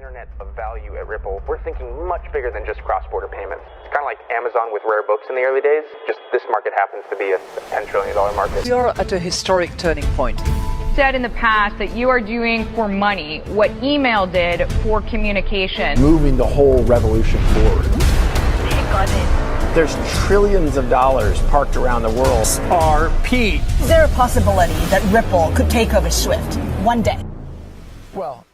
internet of value at Ripple, we're thinking much bigger than just cross-border payments. It's kind of like Amazon with rare books in the early days, just this market happens to be a $10 trillion market. We are at a historic turning point. Said in the past that you are doing for money what email did for communication. Moving the whole revolution forward. Take on it. There's trillions of dollars parked around the world. XRP. Is there a possibility that Ripple could take over Swift one day? Well,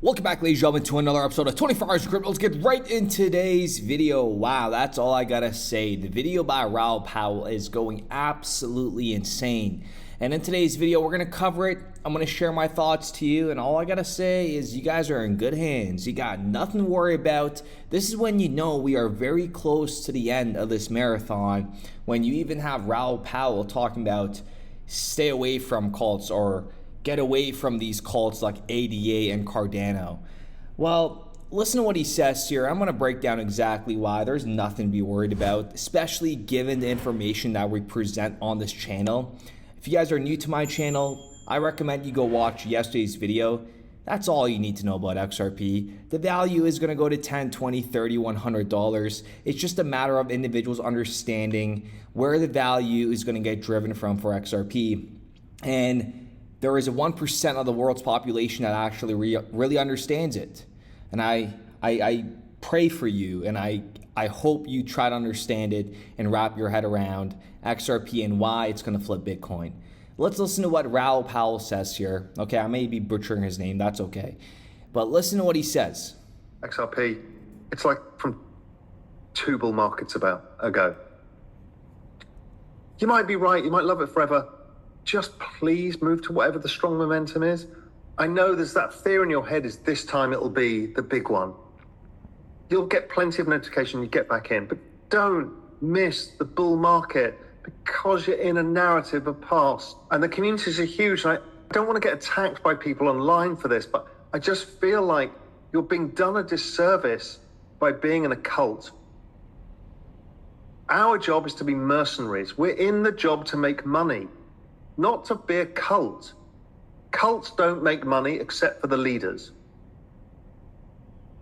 welcome back, ladies and gentlemen, to another episode of 24 Hours of Crypto. Let's get right in today's video. Wow, that's all I gotta say. The video by Raoul Pal is going absolutely insane. And in today's video, we're gonna cover it. I'm gonna share my thoughts to you, and all I gotta say is you guys are in good hands. You got nothing to worry about. This is when you know we are very close to the end of this marathon, when you even have Raoul Pal talking about stay away from cults or get away from these cults like ADA and Cardano. Well, listen to what he says here. I'm going to break down exactly why there's nothing to be worried about, especially given the information that we present on this channel. If you guys are new to my channel, I recommend you go watch yesterday's video. That's all you need to know about XRP. The value is going to go to $10, $20, $30, $100. It's just a matter of individuals understanding where the value is going to get driven from for XRP. And there is a 1% of the world's population that actually really understands it. And I pray for you, and I hope you try to understand it and wrap your head around XRP and why it's going to flip Bitcoin. Let's listen to what Raoul Pal says here. Okay, I may be butchering his name, that's okay. But listen to what he says. XRP, it's like from 2 bull markets ago. You might be right, you might love it forever. Just please move to whatever the strong momentum is. I know there's that fear in your head is this time it'll be the big one. You'll get plenty of notification, you get back in, but don't miss the bull market because you're in a narrative of past. And the communities are huge. And I don't want to get attacked by people online for this, but I just feel like you're being done a disservice by being in a cult. Our job is to be mercenaries. We're in the job to make money, not to be a cult. Cults don't make money except for the leaders.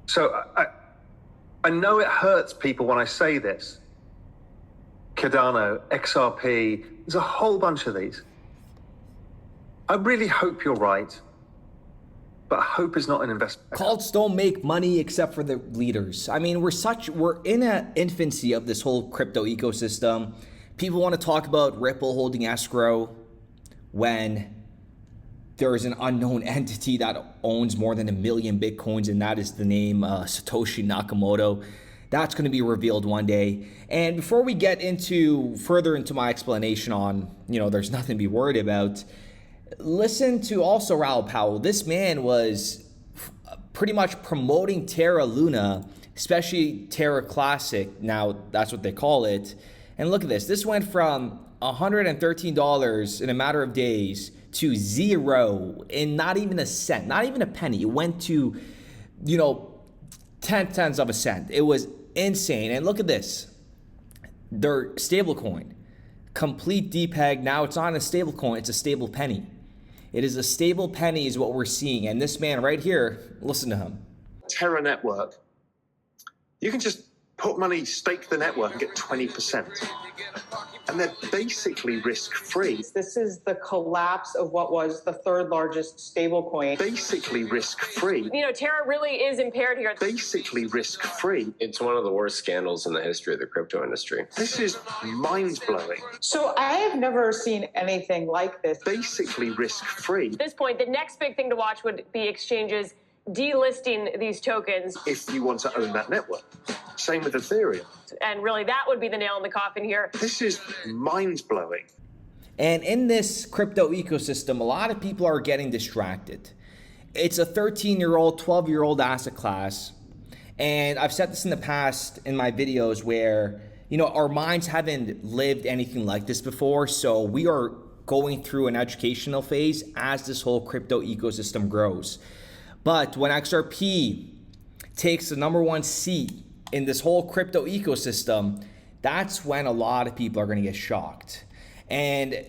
So I know it hurts people when I say this. Cardano, XRP, there's a whole bunch of these. I really hope you're right, but hope is not an investment. Cults don't make money except for the leaders. I mean, we're in an infancy of this whole crypto ecosystem. People want to talk about Ripple holding escrow when there is an unknown entity that owns more than 1 million Bitcoins, and that is the name Satoshi Nakamoto. That's going to be revealed one day. And before we get further into my explanation on, there's nothing to be worried about, listen to also Raoul Pal. This man was pretty much promoting Terra Luna, especially Terra Classic. Now, that's what they call it. And look at this. This went from $113 in a matter of days to zero in not even a cent, not even a penny. It went to, 10 of a cent. It was insane. And look at this. Their stablecoin, complete depeg. Now it's not a stablecoin, it's a stable penny. It is a stable penny is what we're seeing. And this man right here, listen to him. Terra network, you can just put money, stake the network and get 20%. And they're basically risk-free. This is the collapse of what was the 3rd largest stablecoin. Basically risk-free. Terra really is impaired here. Basically risk-free. It's one of the worst scandals in the history of the crypto industry. This is mind-blowing. So I have never seen anything like this. Basically risk-free. At this point, the next big thing to watch would be exchanges delisting these tokens. If you want to own that network. Same with Ethereum. And really, that would be the nail in the coffin here. This is mind-blowing. And in this crypto ecosystem, a lot of people are getting distracted. It's a 13-year-old, 12-year-old asset class. And I've said this in the past in my videos where, our minds haven't lived anything like this before. So we are going through an educational phase as this whole crypto ecosystem grows. But when XRP takes the #1 seat in this whole crypto ecosystem, that's when a lot of people are going to get shocked. And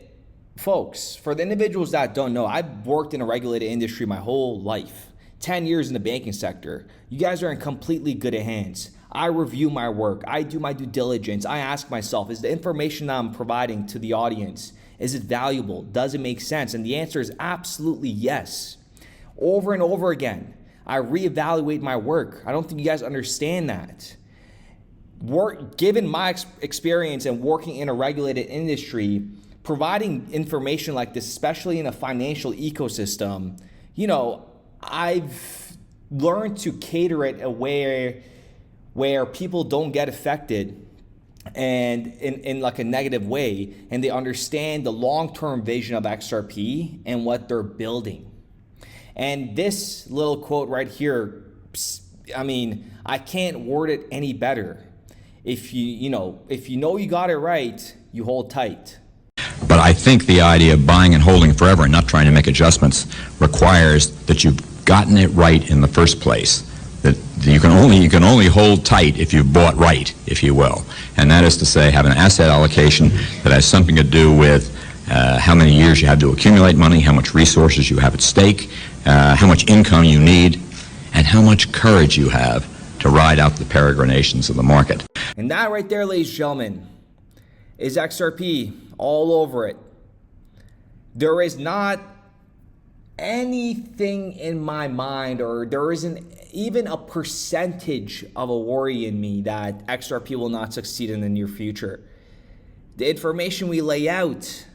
folks, for the individuals that don't know, I've worked in a regulated industry my whole life. 10 years in the banking sector. You guys are in completely good hands. I review my work. I do my due diligence. I ask myself, is the information that I'm providing to the audience, is it valuable? Does it make sense? And the answer is absolutely yes. Over and over again, I reevaluate my work. I don't think you guys understand that. Given my experience and working in a regulated industry, providing information like this, especially in a financial ecosystem, I've learned to cater it where people don't get affected and in like a negative way, and they understand the long-term vision of XRP and what they're building. And this little quote right here, I can't word it any better. If you know you got it right, you hold tight. But I think the idea of buying and holding forever and not trying to make adjustments requires that you've gotten it right in the first place. That you can only hold tight if you've bought right, if you will. And that is to say, have an asset allocation that has something to do with how many years you have to accumulate money, how much resources you have at stake, how much income you need, and how much courage you have to ride out the peregrinations of the market. And that right there, ladies and gentlemen, is XRP all over it. There is not anything in my mind, or there isn't even a percentage of a worry in me that XRP will not succeed in the near future. The information we lay out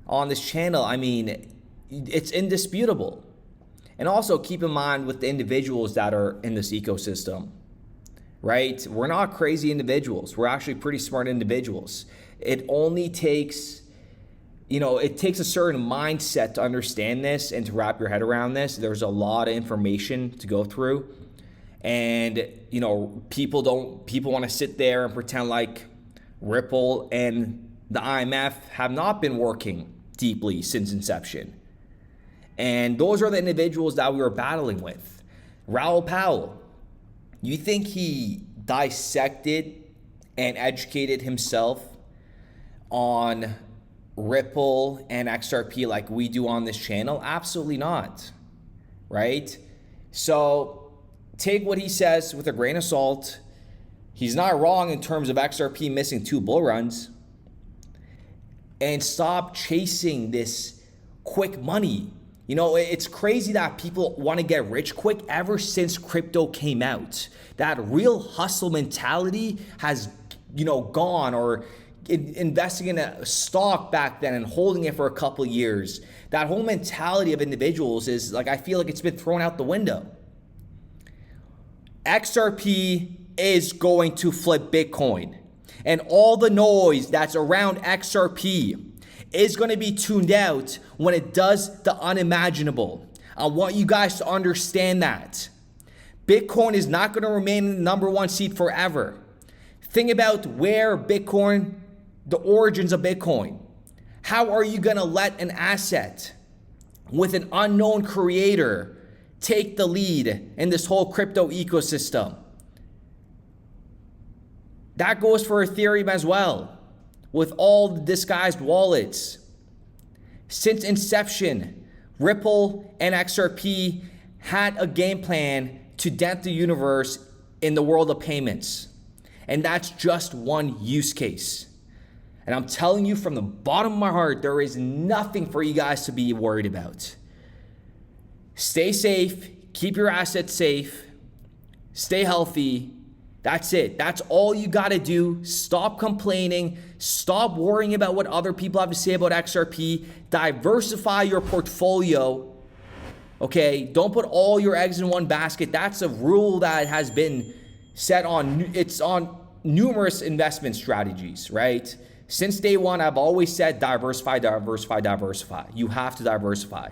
on this channel, it's indisputable. And also keep in mind with the individuals that are in this ecosystem, right? We're not crazy individuals. We're actually pretty smart individuals. It only takes, it takes a certain mindset to understand this and to wrap your head around this. There's a lot of information to go through. And, people want to sit there and pretend like Ripple and the IMF have not been working deeply since inception. And those are the individuals that we were battling with. Raoul Pal, you think he dissected and educated himself on Ripple and XRP like we do on this channel? Absolutely not, right? So take what he says with a grain of salt. He's not wrong in terms of XRP missing 2 bull runs. And stop chasing this quick money. It's crazy that people want to get rich quick ever since crypto came out. That real hustle mentality has, gone, or investing in a stock back then and holding it for a couple of years. That whole mentality of individuals is I feel like it's been thrown out the window. XRP is going to flip Bitcoin. And all the noise that's around XRP is going to be tuned out when it does the unimaginable. I want you guys to understand that. Bitcoin is not going to remain in the #1 seat forever. Think about where Bitcoin, the origins of Bitcoin. How are you going to let an asset with an unknown creator take the lead in this whole crypto ecosystem? That goes for Ethereum as well, with all the disguised wallets. Since inception, Ripple and XRP had a game plan to dent the universe in the world of payments. And that's just one use case. And I'm telling you from the bottom of my heart, there is nothing for you guys to be worried about. Stay safe, keep your assets safe, stay healthy. That's it. That's all you got to do. Stop complaining. Stop worrying about what other people have to say about XRP. Diversify your portfolio. Okay? Don't put all your eggs in one basket. That's a rule that has been set on. It's on numerous investment strategies, right? Since day one, I've always said diversify, diversify, diversify. You have to diversify.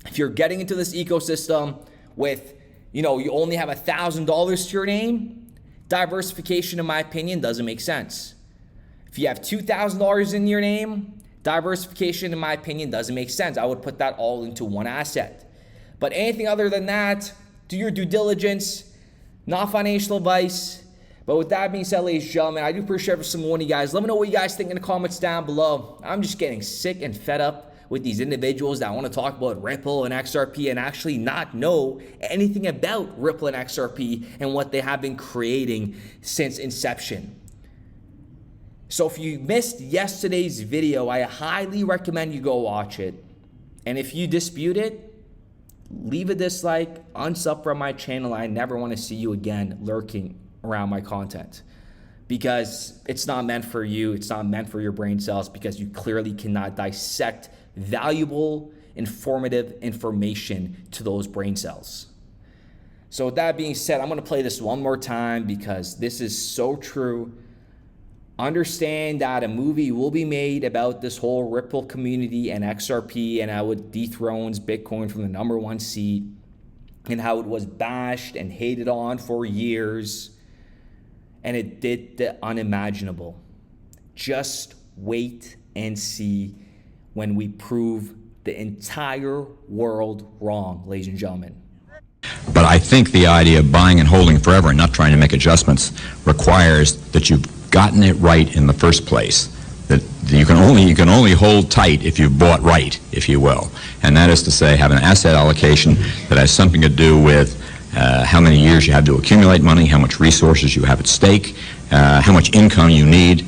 If you're getting into this ecosystem with, you only have $1,000 to your name, diversification, in my opinion, doesn't make sense. If you have $2,000 in your name, diversification, in my opinion, doesn't make sense. I would put that all into one asset. But anything other than that, do your due diligence, not financial advice. But with that being said, ladies and gentlemen, I do appreciate some one of you guys. Let me know what you guys think in the comments down below. I'm just getting sick and fed up with these individuals that want to talk about Ripple and XRP and actually not know anything about Ripple and XRP and what they have been creating since inception. So if you missed yesterday's video, I highly recommend you go watch it. And if you dispute it, leave a dislike, unsub from my channel. I never want to see you again lurking around my content, because it's not meant for you. It's not meant for your brain cells, because you clearly cannot dissect valuable, informative information to those brain cells. So with that being said, I'm going to play this one more time because this is so true. Understand that a movie will be made about this whole Ripple community and XRP and how it dethrones Bitcoin from the #1 seat and how it was bashed and hated on for years. And it did the unimaginable. Just wait and see when we prove the entire world wrong, ladies and gentlemen. But I think the idea of buying and holding forever and not trying to make adjustments requires that you've gotten it right in the first place. That you can only hold tight if you've bought right, if you will. And that is to say, have an asset allocation that has something to do with how many years you have to accumulate money, how much resources you have at stake, how much income you need,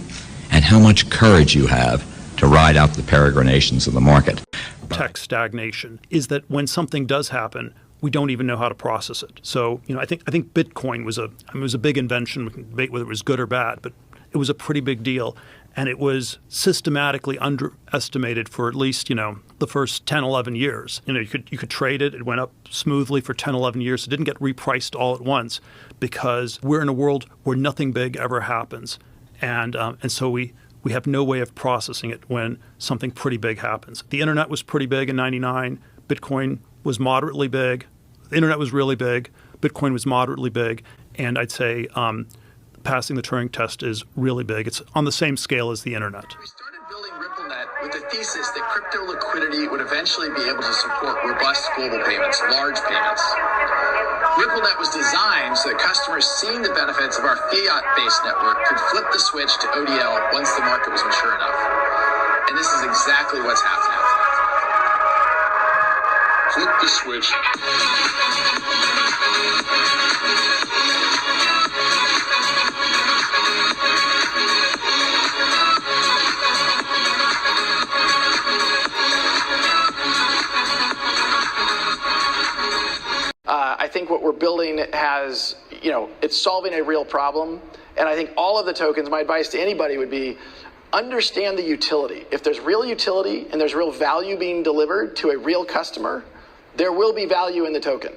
and how much courage you have to ride out the peregrinations of the market. Tech stagnation is that when something does happen, we don't even know how to process it. So, I think Bitcoin was a big invention. We can debate whether it was good or bad, but it was a pretty big deal. And it was systematically underestimated for at least, the first 10, 11 years. You could trade it. It went up smoothly for 10, 11 years. It didn't get repriced all at once because we're in a world where nothing big ever happens. And so we have no way of processing it when something pretty big happens. The internet was pretty big in '99. Bitcoin was moderately big. The internet was really big. Bitcoin was moderately big. And I'd say passing the Turing test is really big. It's on the same scale as the internet. We started building RippleNet with the thesis that crypto liquidity would eventually be able to support robust global payments, large payments. RippleNet was designed so that customers seeing the benefits of our fiat-based network could flip the switch to ODL once the market was mature enough. And this is exactly what's happening. Flip the switch. I think what we're building has, it's solving a real problem. And I think all of the tokens, my advice to anybody would be, understand the utility. If there's real utility and there's real value being delivered to a real customer, there will be value in the token.